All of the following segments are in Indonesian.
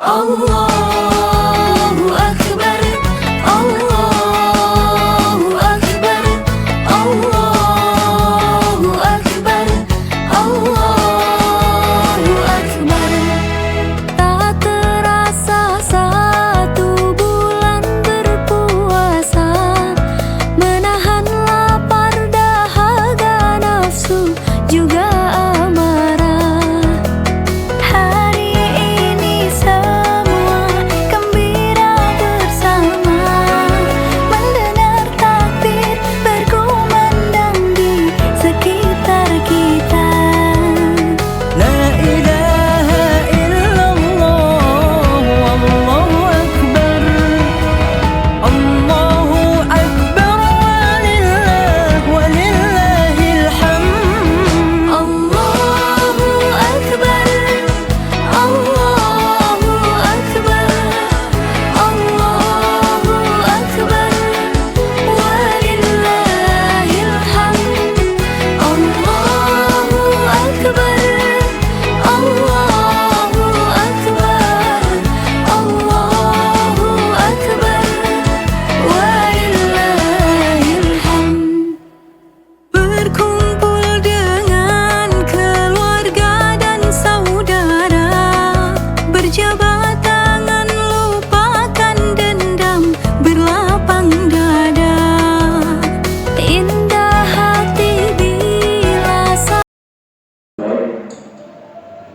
Allahu Akbar, Allahu Akbar, Allahu Akbar, Allahu Akbar. Tak terasa 1 bulan berpuasa, menahan lapar, dahaga, nafsu, juga amarah. Hari ini semua gembira bersama, mendengar takbir berkumandang di sekitar kita. La ilaha illallah, Allahu Akbar, Allahu Akbar, walillahil hamd. Allahu Akbar, Allahu Akbar, Allahu Akbar, walillahil hamd. Allahu Akbar, Allahu Akbar, Allahu Akbar, walillahil hamd. Berkumpul dengan keluarga dan saudara, berjabat tangan, lupakan dendam, berlapang dada. Indah hati bila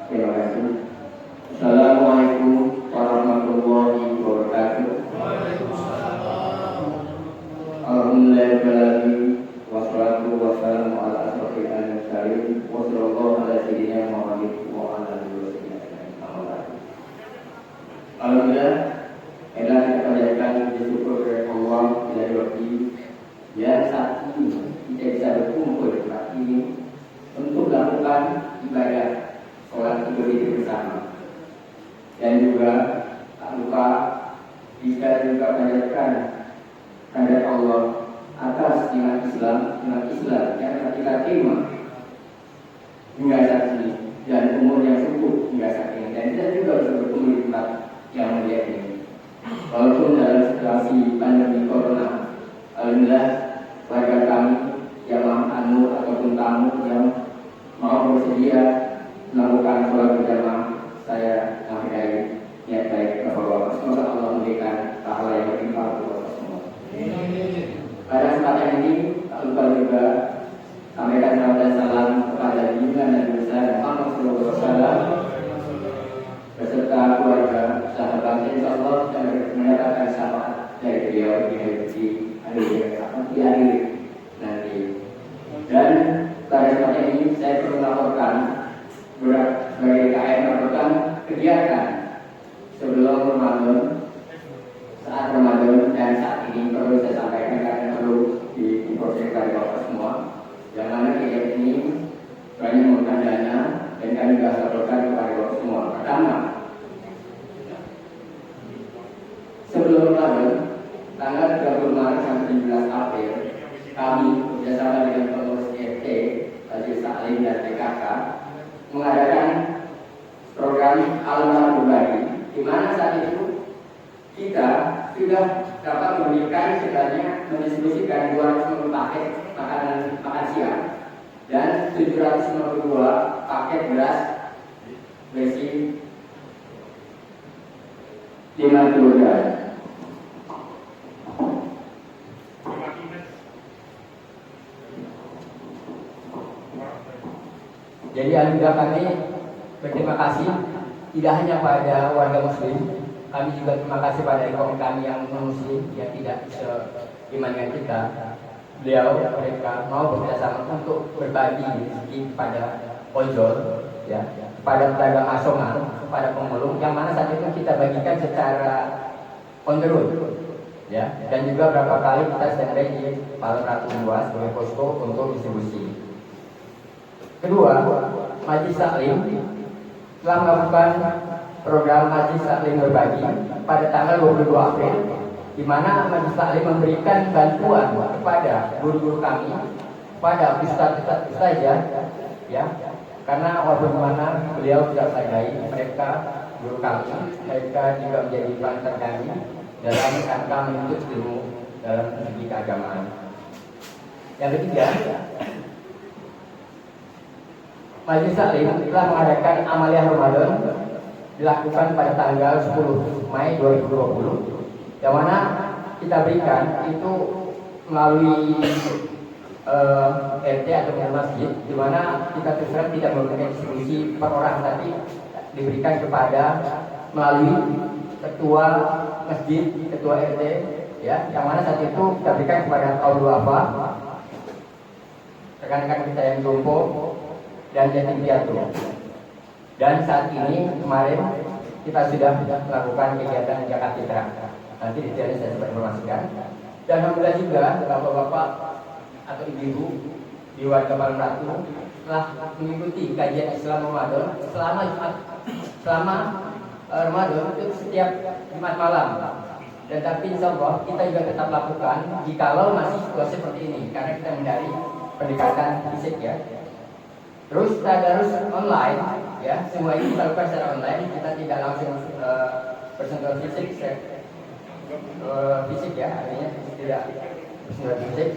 Terima kasih. Assalamualaikum warahmatullahi wabarakatuh. Alhamdulillah, wassalatu wassalamu ala asrofil anbiya'i wa sallallahu ala sayyidina Muhammad wa ala alihi wa sahbihi. Alhamdulillah, elah kita panjatkan puji syukur kepada Allah ilahi waktu yang saat ini kita bisa berkumpul di tempat ini untuk melakukan ibadah sholat Idul Fitri bersama, dan juga tak lupa kita juga panjatkan kehadirat Allah atas nikmat Islam yang telah kita terima hingga saat ini, dan umur yang cukup hingga saat ini, dan kita juga bisa bertemu di tempat yang mulia ini. Walaupun dalam situasi pandemi corona, alhamdulillah warga kami yang anu ataupun tamu yang mau bersedia melakukan sholat berjamaah, saya menghargai niat baik Bapak-Bapak. Semoga Allah memberikan pahala yang berlimpah untuk Bapak semua. Pada kesempatan ini, tak lupa juga sampaikan salam dan salam kepada junjungan Nabi besar Muhammad SAW beserta keluarga, sahabat, insyaallah kita mendapatkan syafaat dari beliau di hari nanti. Dan pada kesempatan ini saya perlu melaporkan sebagai KM melakukan kegiatan sebelum Ramadan, saat Ramadan, dan saat ini perlu saya sampaikan karena perlu diproses dari Bapak semua. Yang mana kegiatan ini banyak menggunakan dana, dan kami juga laporkan kepada Bapak semua. Pertama, sebelum Ramadan, tanggal 30 Maret sampai 17 April, kami bekerjasama dengan pengurus RT, Majelis Taklim dan PKK mengadakan program Al-Marhum Berbagi, di mana saat itu kita sudah dapat memberikan sebanyak mendistribusikan 250 paket makan siang dan 752 paket beras berisi 5 kilogram. Jadi alhamdulillah kami berterima kasih tidak hanya pada warga muslim, kami juga terima kasih pada kaum kami yang non-muslim yang tidak seiman dengan kita. Mereka mau bekerjasama untuk berbagi rezeki kepada ojol, ya, kepada pedagang asongan, kepada pemulung, yang mana saat itu kita bagikan secara on the road, ya, dan juga berapa kali kita standby di Palang Ratu 2 sebagai posko untuk distribusi. Kedua, Majelis Taklim telah melakukan program Majelis Taklim Berbagi pada tanggal 22 April, di mana Majelis Taklim memberikan bantuan kepada guru-guru kami, pada ustaz-ustaz ya, karena walaupun mana beliau tidak sadari, mereka guru kami, mereka juga menjadi partner kami dalam rangka menuntut ilmu dalam segi keagamaan. Yang ketiga, Majelis Taklim telah mengadakan Amaliyah Ramadan dilakukan pada tanggal 10 Mei 2020, yang mana kita berikan itu melalui RT atau masjid, di mana kita terus terang tidak memberikan distribusi per orang, tapi diberikan kepada melalui ketua masjid, ketua RT, ya, yang mana saat itu kita berikan kepada kaum duafa, rekan-rekan kita yang jompo dan yatim piatu. Dan saat ini kemarin kita sudah melakukan kegiatan zakat fitrah. Nanti detailnya saya coba informasikan. Dan alhamdulillah juga bapak-bapak atau ibu-ibu di warga Palem Ratu telah mengikuti kajian Islam Ramadan selama Ramadan itu setiap Jumat malam. Dan tapi insya Allah kita juga tetap lakukan jikalau masih situasi seperti ini, karena kita menghindari pendekatan fisik, ya. Terus tadarus online, ya, semua ini kita lakukan secara online, kita tidak langsung bersentuhan fisik, ya, artinya tidak bersentuhan fisik.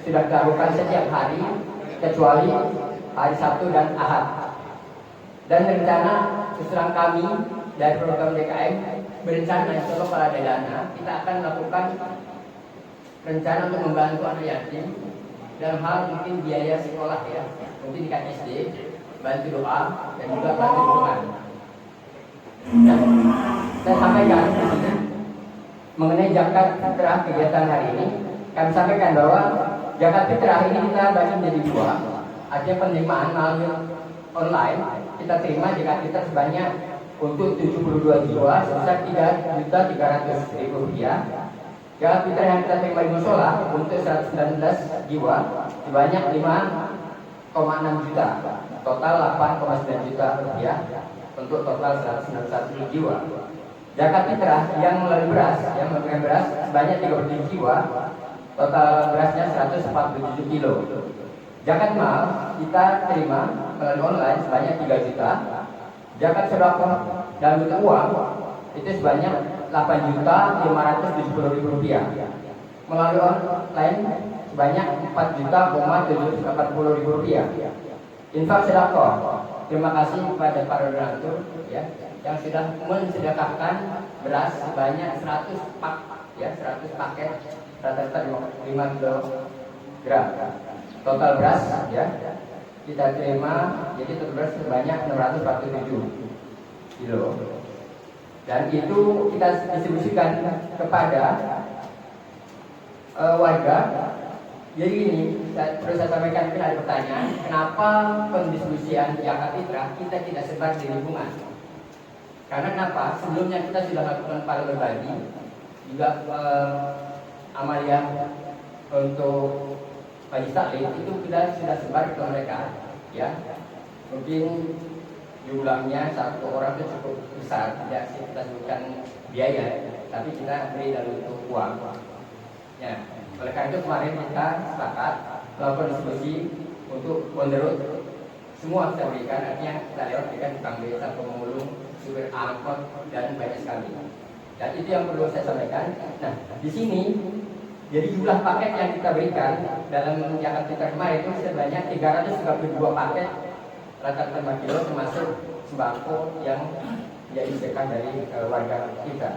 Sudah dilakukan setiap hari kecuali hari Sabtu dan Ahad. Dan rencana usulan kami dari program DKM berencana insya Allah kalau ada dana kita akan melakukan rencana untuk membantu anak yatim dalam hal mungkin biaya sekolah, ya, mungkin di SD, bantu doa dan juga bantu dukungan. Nah, saya sampaikan di sini mengenai zakat fitrah kegiatan hari ini. Kami sampaikan bahwa zakat fitrah ini kita bagi menjadi dua. Ada penerimaan melalui online, kita terima zakat fitrah sebanyak untuk 72 jiwa sebesar Rp3.300.000. Zakat fitrah yang kita terima di musola untuk 119 jiwa sebanyak 5,6 juta, total 8,9 juta rupiah untuk total 191 jiwa. Zakat fitrah yang melalui beras, yang memberikan beras sebanyak 37 jiwa, total berasnya 147 kilo. Zakat mal kita terima melalui online sebanyak 3 juta. Zakat sedekah dalam bentuk uang itu sebanyak 8.570.000 rupiah. Melalui online sebanyak 4.740.000 rupiah. Infak sedekah, terima kasih kepada para donatur, ya, yang sudah mensedekahkan beras sebanyak 100 pak, ya, 100 paket rata-rata 5 kilogram. Total beras, ya, kita terima jadi total beras sebanyak 647 kilo. Dan itu kita distribusikan kepada warga. Jadi ini terus saya sampaikan, mungkin ada pertanyaan, kenapa pendistribusian zakat fitrah kita tidak sebar di lingkungan? Karena kenapa? Sebelumnya kita sudah lakukan para berbagi, juga amaliyah untuk Majelis Taklim itu kita sudah sebar ke mereka, ya. Mungkin jumlahnya satu orang itu cukup besar, tidak kita sebutkan biaya, tapi kita beri dalam bentuk uang. Ya, oleh karena itu kemarin kita sepakat melakukan distribusi untuk on-the-road, semua kita berikan, artinya kita lewatkan tukang beca, pemulung, supir angkot, dan banyak sekali. Dan itu yang perlu saya sampaikan. Nah, di sini jadi jumlah paket yang kita berikan dalam zakat fitrah kemarin itu sebanyak 332 paket rata-rata 5 kilo, termasuk sembako yang jadi sedekah dari warga kita.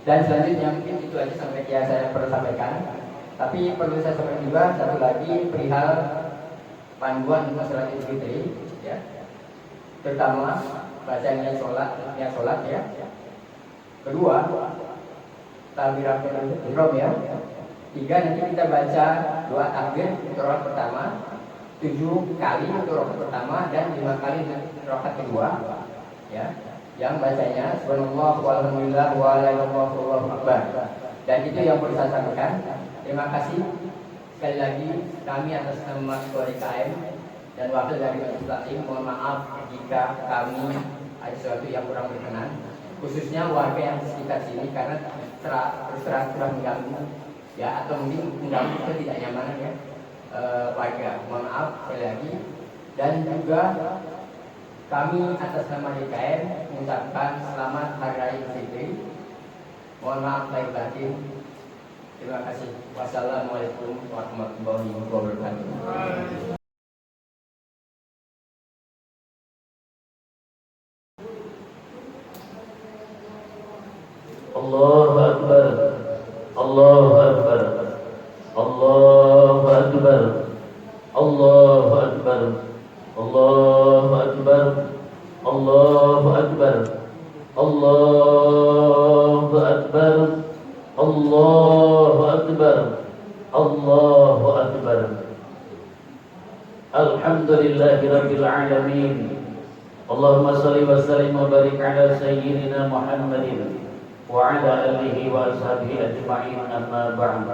Dan selanjutnya mungkin itu aja sampai yang saya perlu sampaikan. Tapi perlu saya sampaikan juga satu lagi perihal panduan untuk sholat Idul Fitri, ya. Terutama bacanya sholat, ya. Kedua, takbiratul ihram, ya. Tiga, nanti kita baca doa takbir untuk rakaat pertama, 7 kali untuk rakaat pertama dan 5 kali untuk rakaat kedua, ya. Yang bacanya subhanallah walhamdulillah wa la ilaha illallah wallahu akbar. Dan itu yang perlu saya sampaikan. Terima kasih sekali lagi kami atas nama Ketua DKM dan wakil dari Majelis Taklim. Mohon maaf jika kami ada sesuatu yang kurang berkenan, khususnya warga yang di sekitar sini, karena terus terang sudah mengganggu, ya, atau mungkin mengganggu ketidaknyamanan, ya, warga. Mohon maaf sekali lagi. Dan juga Kami atas nama DKM mengucapkan selamat Hari Raya Idul Fitri. Mohon maaf lahir batin. Terima kasih. Wassalamualaikum warahmatullahi wabarakatuh. Allahu Akbar, Allahu Akbar, Allahu Akbar, Allahu Akbar, Allahu Akbar, Allahu Akbar, Allahu Akbar, Allahu Akbar, Allahu Akbar. Alhamdulillahi Rabbil Alamin. Allahumma salli wa sallim wa barik ala sayyidina Muhammadin wa ala alihi wa ashabihi ajma'in, amma ba'd.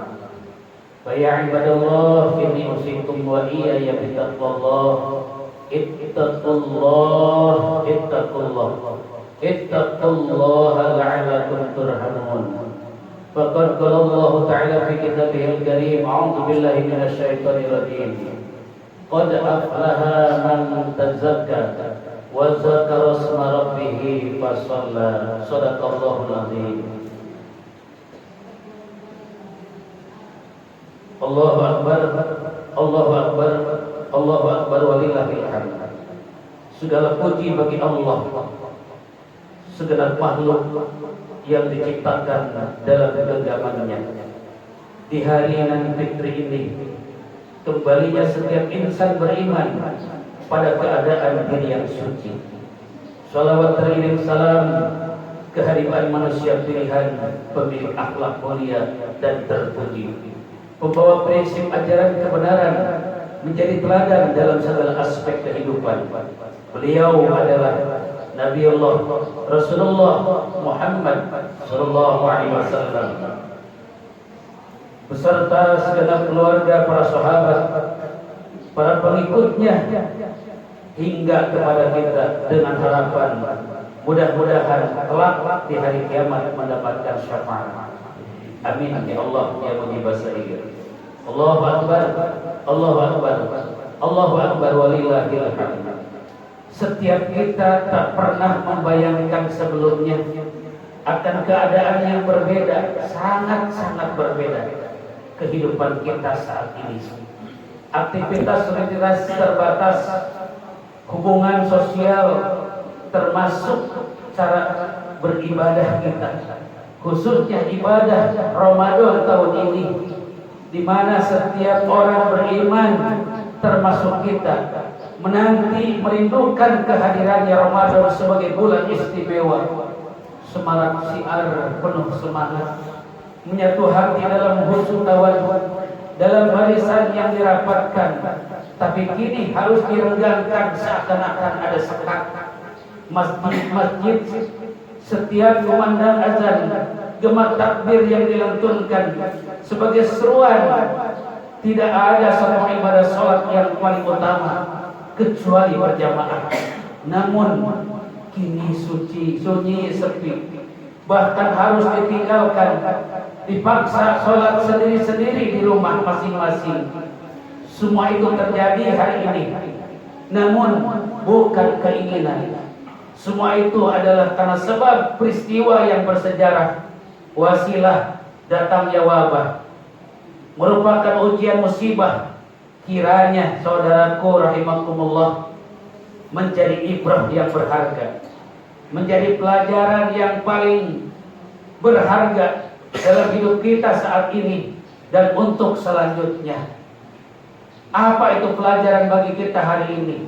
Fa ya ibadallah, inni usikum wa iyaya bittaqwallah. Ittaqullah, ittaqullah, ittaqullaha la'allakum turhamun. Faqad qala Allah ta'ala fi kitabihil karim, a'udzu billahi minasy syaithanir rajim. Qad aflaha man tazakka wa zakara isma rabbih fa shalla. Shadaqallahul azim. Allahu akbar, Allahu akbar, Allahu akbar walillahil hamd. Segala puji bagi Allah, segenap makhluk yang diciptakan dalam genggamannya. Di hari Idul Fitri ini, kembalinya setiap insan beriman pada keadaan diri yang suci. Salawat teriring salam kehadiran manusia pilihan, pemilik akhlak mulia dan terpuji, pembawa prinsip ajaran kebenaran, menjadi teladan dalam segala aspek kehidupan. Beliau adalah Nabiullah Rasulullah Muhammad sallallahu alaihi wasallam beserta segenap keluarga, para sahabat, para pengikutnya hingga kepada kita, dengan harapan mudah-mudahan kelak di hari kiamat mendapatkan syafaat. Amin ya Allah ya mujibas sa'ir. Allahu akbar, Allahu akbar, Allahu akbar walillahil hamd. Setiap kita tak pernah membayangkan sebelumnya akan keadaan yang berbeda, sangat-sangat berbeda kehidupan kita saat ini. Aktivitas rutinitas terbatas, hubungan sosial, termasuk cara beribadah kita, khususnya ibadah Ramadan tahun ini, di mana setiap orang beriman termasuk kita menanti, merindukan kehadirannya Ramadan sebagai bulan istimewa. Semarak syiar penuh semangat, menyatu hati dalam husnul tawadud, dalam barisan yang dirapatkan. Tapi kini harus direnggangkan seakan-akan ada sekat. Masjid-masjid setiap kumandang azan, gema takbir yang dilantunkan sebagai seruan. Tidak ada satu ibadah sholat yang paling utama kecuali berjamaah. Namun kini sunyi sepi, bahkan harus ditinggalkan, dipaksa sholat sendiri-sendiri di rumah masing-masing. Semua itu terjadi hari ini, namun bukan keinginan. Semua itu adalah karena sebab peristiwa yang bersejarah, wasilah datangnya wabah, merupakan ujian musibah. Kiranya saudaraku rahimakumullah menjadi ibrah yang berharga, menjadi pelajaran yang paling berharga dalam hidup kita saat ini dan untuk selanjutnya. Apa itu pelajaran bagi kita hari ini?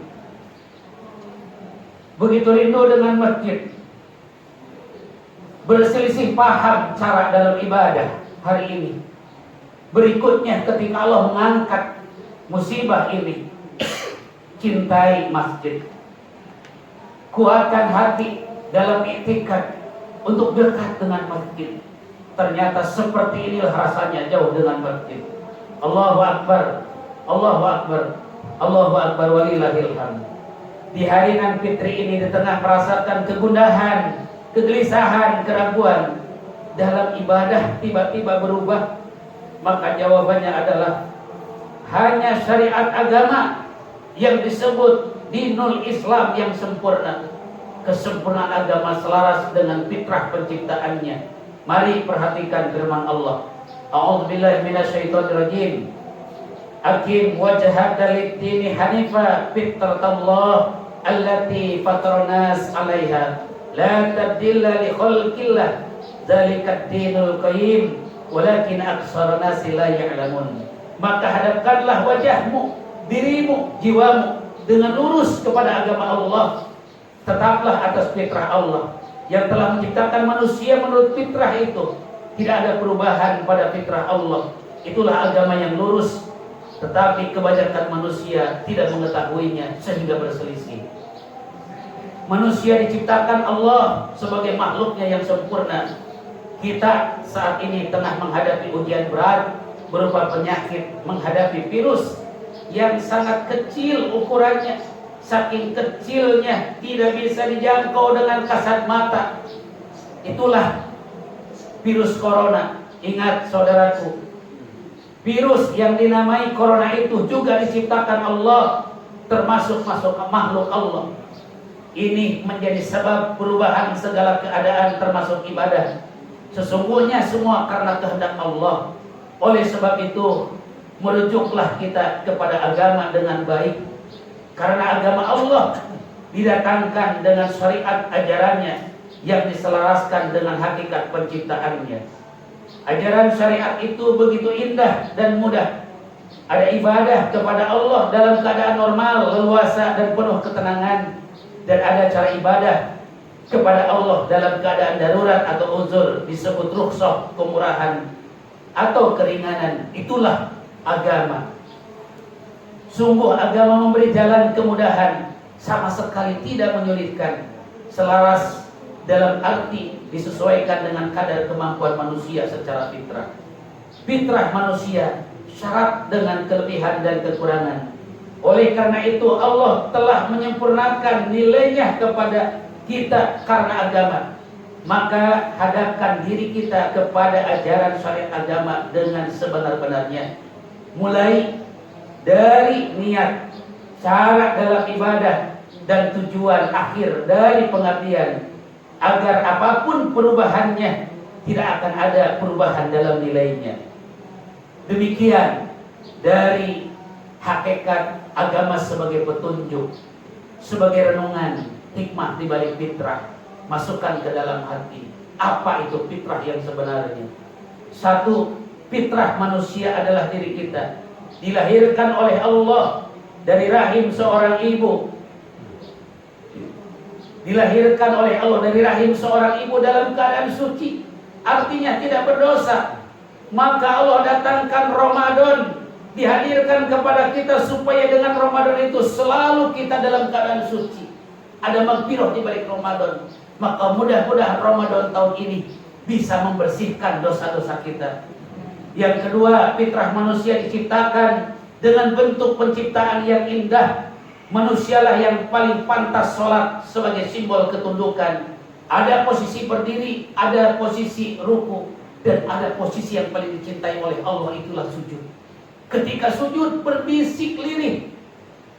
Begitu rindu dengan masjid, berselisih paham cara dalam ibadah hari ini. Berikutnya ketika Allah mengangkat musibah ini, cintai masjid, kuatkan hati dalam iktikad untuk dekat dengan masjid. Ternyata seperti inilah rasanya jauh dengan masjid. Allahu akbar, Allahu akbar, Allahu akbar walillahil hamd. Di hari Idul Fitri ini, di tengah merasakan kegundahan, kegelisahan, keraguan dalam ibadah tiba-tiba berubah, maka jawabannya adalah hanya syariat agama yang disebut dinul Islam yang sempurna. Kesempurnaan agama selaras dengan fitrah penciptaannya. Mari perhatikan firman Allah. A'udzubillahi minasyaitonirrajim. Aqim wajhaka lid-dini hanifa fitratallah allati fatarannas 'alaiha la tabdila li khalqillah dzalika ad-dinul qayyim walakin aktsarun nasi la ya'lamun. Maka hadapkanlah wajahmu, dirimu, jiwamu dengan lurus kepada agama Allah. Tetaplah atas fitrah Allah yang telah menciptakan manusia menurut fitrah itu. Tidak ada perubahan pada fitrah Allah. Itulah agama yang lurus. Tetapi kebanyakan manusia tidak mengetahuinya sehingga berselisih. Manusia diciptakan Allah sebagai makhluknya yang sempurna. Kita saat ini tengah menghadapi ujian berat berupa penyakit, menghadapi virus yang sangat kecil ukurannya. Saking kecilnya tidak bisa dijangkau dengan kasat mata. Itulah virus corona. Ingat saudaraku, virus yang dinamai corona itu juga diciptakan Allah, termasuk makhluk Allah. Ini menjadi sebab perubahan segala keadaan termasuk ibadah. Sesungguhnya semua karena kehendak Allah. Oleh sebab itu, merujuklah kita kepada agama dengan baik. Karena agama Allah didatangkan dengan syariat ajarannya yang diselaraskan dengan hakikat penciptaannya. Ajaran syariat itu begitu indah dan mudah. Ada ibadah kepada Allah dalam keadaan normal, leluasa dan penuh ketenangan. Dan ada cara ibadah kepada Allah dalam keadaan darurat atau uzur, disebut rukhsah, kemurahan atau keringanan. Itulah agama. Sungguh agama memberi jalan kemudahan, sama sekali tidak menyulitkan, selaras dalam arti disesuaikan dengan kadar kemampuan manusia secara fitrah. Fitrah manusia syarat dengan kelebihan dan kekurangan. Oleh karena itu Allah telah menyempurnakan nilainya kepada kita karena agama. Maka hadapkan diri kita kepada ajaran syariat agama dengan sebenar-benarnya. Mulai dari niat, cara dalam ibadah, dan tujuan akhir dari pengabdian, agar apapun perubahannya tidak akan ada perubahan dalam nilainya. Demikian dari hakikat agama sebagai petunjuk, sebagai renungan, hikmah di balik fitrah. Masukkan ke dalam hati, apa itu fitrah yang sebenarnya. Satu, fitrah manusia adalah diri kita. Dilahirkan oleh Allah dari rahim seorang ibu. Dilahirkan oleh Allah dari rahim seorang ibu dalam keadaan suci, artinya tidak berdosa. Maka Allah datangkan Ramadan, dihadirkan kepada kita supaya dengan Ramadan itu selalu kita dalam keadaan suci. Ada maghfirah di balik Ramadan. Maka mudah-mudahan Ramadan tahun ini bisa membersihkan dosa-dosa kita. Yang kedua, fitrah manusia diciptakan dengan bentuk penciptaan yang indah. Manusialah yang paling pantas sholat sebagai simbol ketundukan. Ada posisi berdiri, ada posisi ruku, dan ada posisi yang paling dicintai oleh Allah, itulah sujud. Ketika sujud berbisik lirih,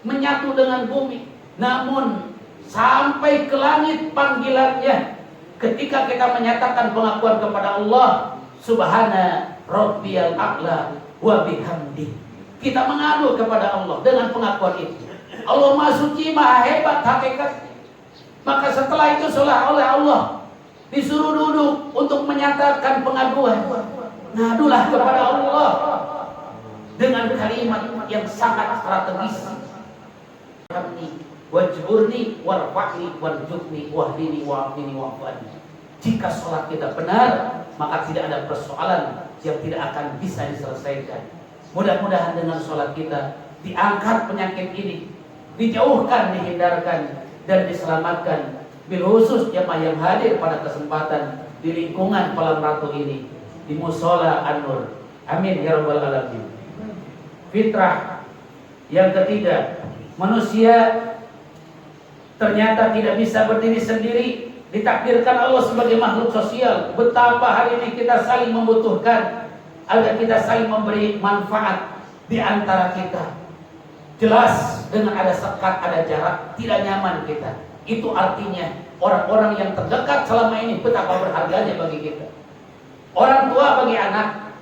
menyatu dengan bumi. Namun sampai ke langit panggilannya. Ketika kita menyatakan pengakuan kepada Allah, Subhana Rabbiyal A'la wa bihamdi. Kita mengadu kepada Allah dengan pengakuan itu. Allah Maha Suci, Maha Hebat hakikatnya. Maka setelah itu seolah oleh Allah disuruh duduk untuk menyatakan pengaduan. Ngadulah kepada Allah dengan kalimat yang sangat strategis. Wajhurni warfa'ni warjukni wahdini wa'afini wa'afani. Jika sholat kita benar, maka tidak ada persoalan yang tidak akan bisa diselesaikan. Mudah-mudahan dengan sholat kita diangkat penyakit ini, dijauhkan, dihindarkan, dan diselamatkan. Bil khusus jemaah yang hadir pada kesempatan di lingkungan Palang Ratu ini, di Musola An-Nur. Amin ya rabbal alamin. Fitrah yang ketiga, manusia ternyata tidak bisa berdiri sendiri. Ditakdirkan Allah sebagai makhluk sosial. Betapa hari ini kita saling membutuhkan, agar kita saling memberi manfaat di antara kita. jelas dengan ada sekat, ada jarak, tidak nyaman kita. Itu artinya orang-orang yang terdekat selama ini betapa berharganya bagi kita. Orang tua bagi anak,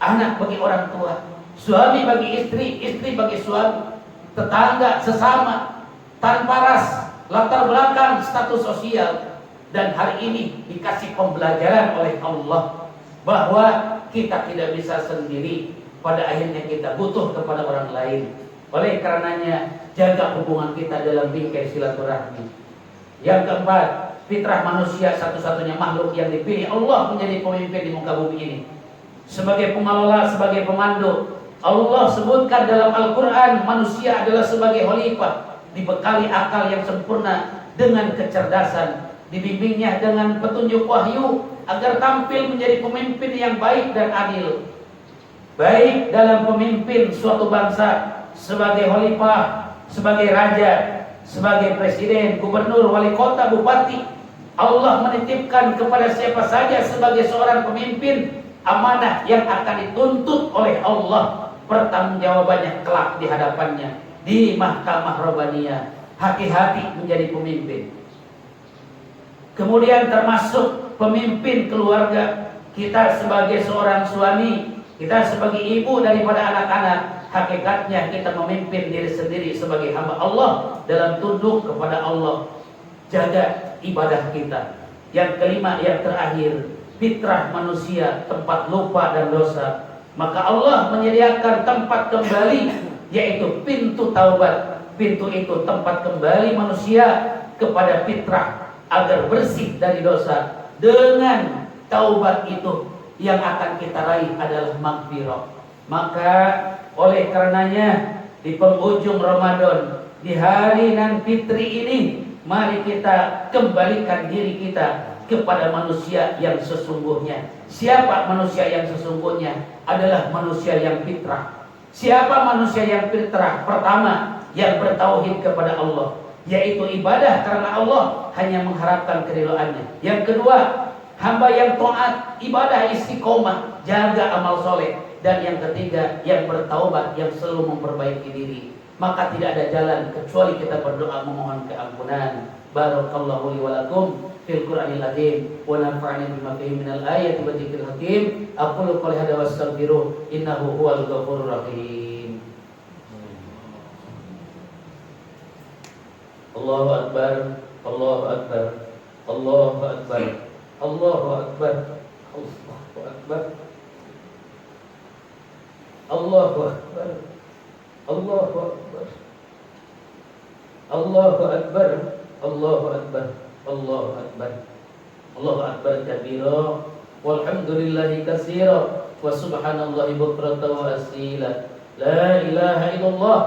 anak bagi orang tua, suami bagi istri, istri bagi suami, tetangga, sesama, tanpa ras, latar belakang, status sosial. Dan hari ini dikasih pembelajaran oleh Allah bahwa kita tidak bisa sendiri. Pada akhirnya kita butuh kepada orang lain. Oleh karenanya jaga hubungan kita dalam bingkai silaturahmi. Yang keempat, fitrah manusia satu-satunya makhluk yang dipilih Allah menjadi pemimpin di muka bumi ini. Sebagai pengelola, sebagai pemandu. Allah sebutkan dalam Al-Quran manusia adalah sebagai khalifah, dibekali akal yang sempurna dengan kecerdasan, dibimbingnya dengan petunjuk wahyu agar tampil menjadi pemimpin yang baik dan adil. Baik dalam pemimpin suatu bangsa, sebagai khalifah, sebagai raja, sebagai presiden, gubernur, wali kota, bupati. Allah menitipkan kepada siapa saja sebagai seorang pemimpin amanah yang akan dituntut oleh Allah pertanggungjawabannya kelak di hadapannya di mahkamah Rabbaniyah. Hati-hati menjadi pemimpin. Kemudian termasuk pemimpin keluarga. Kita sebagai seorang suami, kita sebagai ibu daripada anak-anak, hakikatnya kita memimpin diri sendiri sebagai hamba Allah dalam tunduk kepada Allah. Jaga ibadah kita. Yang kelima, yang terakhir, fitrah manusia, tempat lupa dan dosa. Maka Allah menyediakan tempat kembali, yaitu pintu taubat. Pintu itu tempat kembali manusia kepada fitrah agar bersih dari dosa. Dengan taubat itu yang akan kita raih adalah maghfirah. Maka oleh karenanya di penghujung Ramadan, di hari nan fitri ini, mari kita kembalikan diri kita kepada manusia yang sesungguhnya. Siapa manusia yang sesungguhnya? Adalah manusia yang fitrah. Siapa manusia yang fitrah? Pertama, yang bertauhid kepada Allah, yaitu ibadah karena Allah, hanya mengharapkan keridhaannya. Yang kedua, hamba yang taat, ibadah istiqomah, jaga amal soleh. Dan yang ketiga, yang bertaubat, yang selalu memperbaiki diri. Maka tidak ada jalan kecuali kita berdoa memohon keampunan. Barakallahu li wa lakum fil Qur'anil azim wa nafa'ani bima fihi minal ayati wa dzikril hakim. Aqulu qouli hadza wa astaghfiruh innahu huwal ghafurur rahim. Allahu akbar, Allahu akbar, Allahu akbar, Allahu akbar, Allahu akbar, Allahu akbar, Allahu akbar, Allahu akbar, Allahu akbar, Allahu akbar, Allahu akbar kabira, walhamdulillahi katsira, wa subhanallahi bukratan wa asila. La ilaha illallah,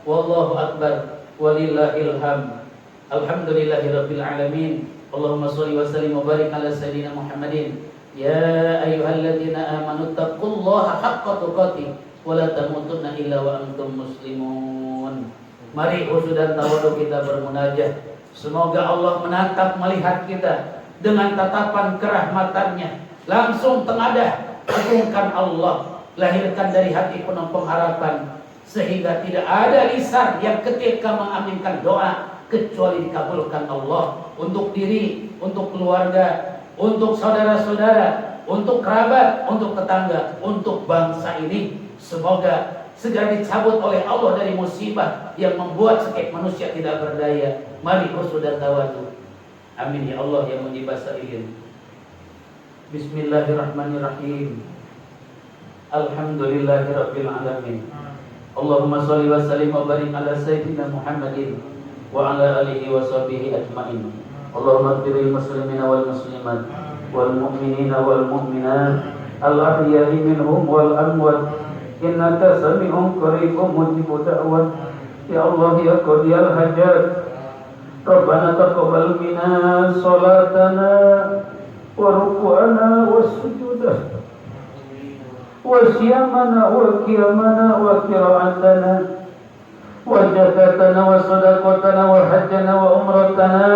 wallahu akbar, walillahil hamd. Alhamdulillahi rabbil alamin. Allahumma shalli wa sallim wa barik ala sayyidina Muhammadin. Ya ayyuhalladzina amanu taqullaha haqqa tuqatih wa la tamutunna illa wa antum muslimun. Mari khusyuk dan tawadhu kita bermunajat. Semoga Allah menatap melihat kita dengan tatapan kerahmatannya. Langsung tengadah agungkan Allah, lahirkan dari hati penuh pengharapan, sehingga tidak ada lisan yang ketika mengaminkan doa kecuali dikabulkan Allah. Untuk diri, untuk keluarga, untuk saudara-saudara, untuk kerabat, untuk tetangga, untuk bangsa ini. Semoga segera dicabut oleh Allah dari musibah yang membuat setiap manusia tidak berdaya. Mari khusyuk dan tawadhu. Amin ya Allah yang mujibas sa'ilin. Bismillahirrahmanirrahim. Alhamdulillahirabbil alamin. Allahumma shalli wa sallim wa barik ala sayyidina Muhammadin wa ala alihi wa sahbihi ajmain. Allahumma ighfirlil muslimina wal muslimat wal mu'minina wal mu'minat al ahya'i minhum wal amwat innaka sami'un qaribun mujibud da'wat. Ya Allah ya qadiyal hajat, Rabbana taqabbal minna salatana wa ruku'ana wa sujudana wa siyamana wa qiyamana wa qira'atana wa zakatana wa sadaqatana wa hajjana wa umratana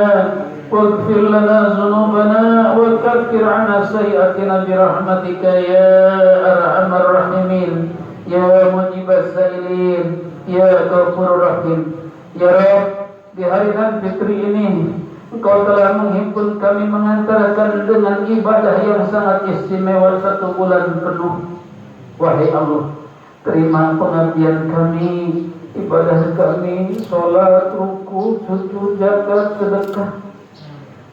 waghfir lana dhunubana wa kaffir 'anna sayyi'atina bi rahmatika ya arhamar rahimin ya mujibas sa'ilin. ya Ghafurur Rahim. Ya Rabb, di hari Idul Fitri ini Engkau telah menghimpun kami mengantarkan dengan ibadah yang sangat istimewa 1 bulan penuh. Wahai Allah, terima pengabdian kami, ibadah kami, sholat, ruku, sujud, zakat, sedekah,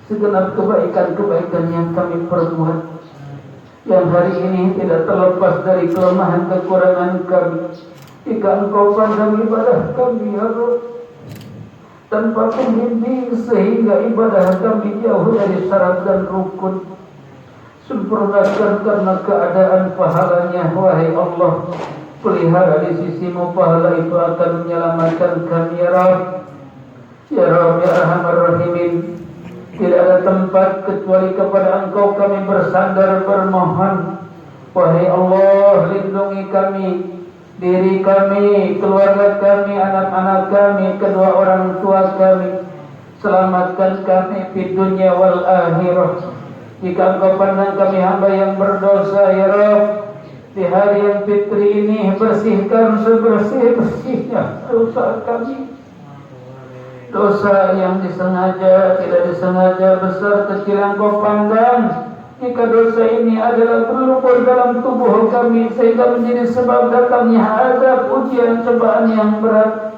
segenap kebaikan-kebaikan yang kami perbuat, yang hari ini tidak terlepas dari kelemahan kekurangan kami. Jika Engkau pandang ibadah kami, ya Rabb, tanpa pembimbing sehingga ibadah kami jauh dari syarat dan rukun, sempurnakan karena keadaan pahalanya. Wahai Allah, pelihara di sisimu, pahala itu akan menyelamatkan kami, ya Rabb. Ya Rabb, ya Arhamar Rahimin, tidak ada tempat kecuali kepada Engkau kami bersandar bermohon. Wahai Allah, lindungi kami, diri kami, keluarga kami, anak-anak kami, kedua orang tua kami. Selamatkan kami di dunia wal akhirah. Jika Engkau pandang kami hamba yang berdosa, ya Rabb, di hari yang fitri ini bersihkan sebersih-bersihnya dosa kami. Dosa yang disengaja, tidak disengaja, besar kecil Engkau pandang. Jika dosa ini adalah berlumpur dalam tubuh kami sehingga menjadi sebab datangnya azab, ujian, cobaan yang berat,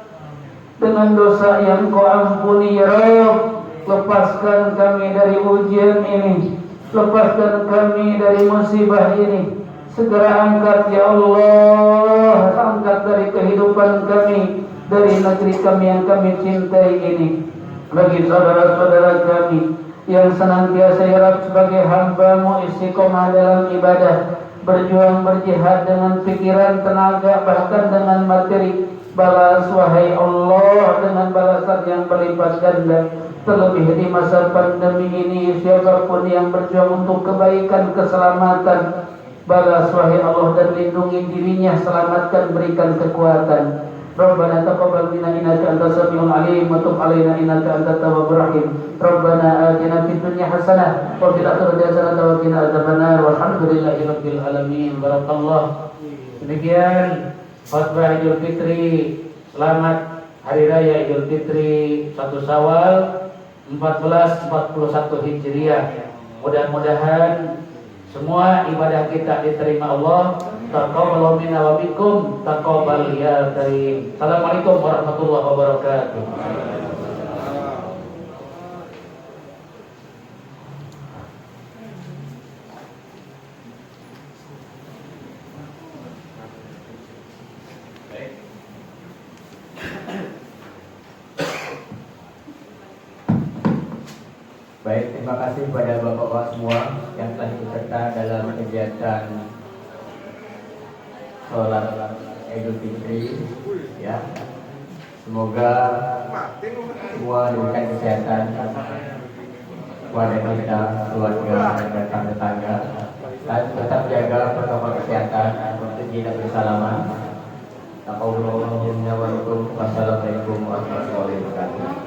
dengan dosa yang Kau ampuni, ya Rabb, lepaskan kami dari ujian ini, lepaskan kami dari musibah ini. Segera angkat, ya Allah, angkat dari kehidupan kami, dari negeri kami yang kami cintai ini. Bagi saudara-saudara kami yang senantiasa, ya Rabb, sebagai hamba-Mu istiqomah dalam ibadah, berjuang berjihad dengan pikiran, tenaga, bahkan dengan materi, balas, wahai Allah, dengan balasan yang berlipat ganda. Terlebih di masa pandemi ini, siapapun yang berjuang untuk kebaikan, keselamatan, balas, wahai Allah, dan lindungi dirinya, selamatkan, berikan kekuatan. Rabbana taqabbal minna innaka antas samiul alim wa tub alaina innaka antat tawwabur rahim. Rabbana atina fid dunya hasanah wa fil akhirati hasanah wa qina adzabannar. Walhamdulillahi rabbil alamin. Barakallah. Demikian khutbah Idul Fitri. Selamat Hari Raya Idul Fitri 1 Syawal 1441 Hijriah. Mudah-mudahan semua ibadah kita diterima Allah. Taqabbal minna wa minkum, taqabbal ya karim. Assalamualaikum warahmatullahi wabarakatuh. Baik, terima kasih kepada Bapak-Bapak semua yang telah ikut serta dalam kegiatan sholat Idul Fitri, ya. Semoga semua diberikan kesehatan kepada kita, keluarga dan tetangga, dan tetap jaga protokol kesehatan untuk tidak bersalaman. Wassalamualaikum warahmatullahi wabarakatuh.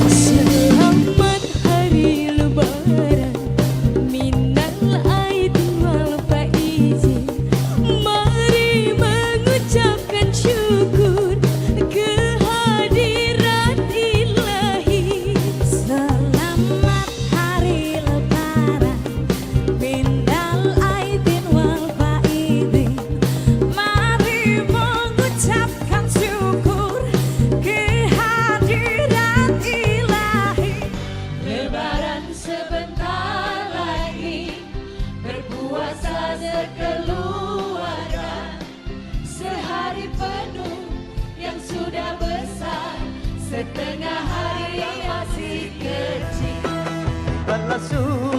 Selamat Hari Lebaran, minal aidin wal faizin. Mari mengucapkan syukur kehadirat ilahi. Selamat Hari Lebaran, minal aidin wal faizin. Mari mengucapkan syukur kehadirat ilahi. Lebaran sebentar lagi, berpuasa sekeluarga, sehari penuh yang sudah besar, setengah hari masih kecil. Rasul